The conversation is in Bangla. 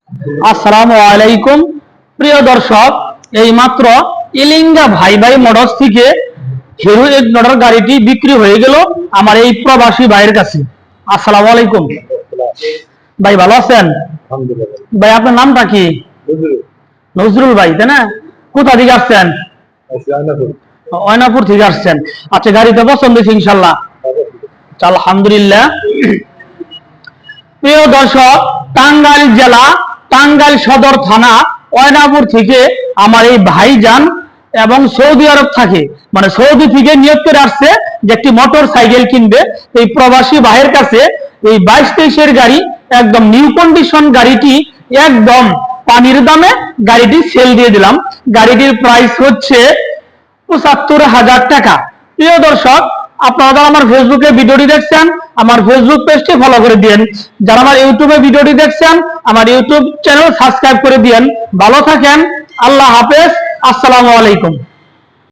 আসসালামু আলাইকুম। প্রিয় দর্শক, এই মাত্র ইলিঙ্গা ভাই ভাই মোটরস থেকে হিরো ইগনোটর গাড়িটি বিক্রি হয়ে গেল আমার এই প্রবাসী ভাইয়ের কাছে। আসসালামু আলাইকুম ভাই, ভালো আছেন? ভাই আপনার নামটা কি? নজরুল ভাই, তাই না? কোথা থেকে আসছেন? অয়নাপুর থেকে আসছেন। আচ্ছা, গাড়িটা পছন্দ হয়েছে ইনশাল্লাহ? আলহামদুলিল্লাহ। প্রিয় দর্শক, টাঙ্গাইল জেলা, টাঙ্গাইল সদর থানা, অয়নাপুর থেকে আমার এই ভাইজান এবং সৌদি আরব থাকে, মানে সৌদি থেকে নিয়োগ করে আসছে যে একটি মোটর সাইকেল কিনবে। এই প্রবাসী ভাইয়ের কাছে এই 22-23-এর গাড়ি, একদম নিউ কন্ডিশন গাড়িটি, একদম পানির দামে গাড়িটি সেল দিয়ে দিলাম। গাড়িটির প্রাইস হচ্ছে ৭৫,০০০ টাকা। প্রিয় দর্শক, আপনারা যারা আমার ফেসবুকে ভিডিওটি দেখছেন, আমার ফেসবুক পেজটি ফলো করে দিন। যারা আমার ইউটিউবে ভিডিওটি দেখছেন, আমার ইউটিউব চ্যানেল সাবস্ক্রাইব করে দিন। ভালো থাকেন, আল্লাহ হাফেজ, আসসালামু আলাইকুম।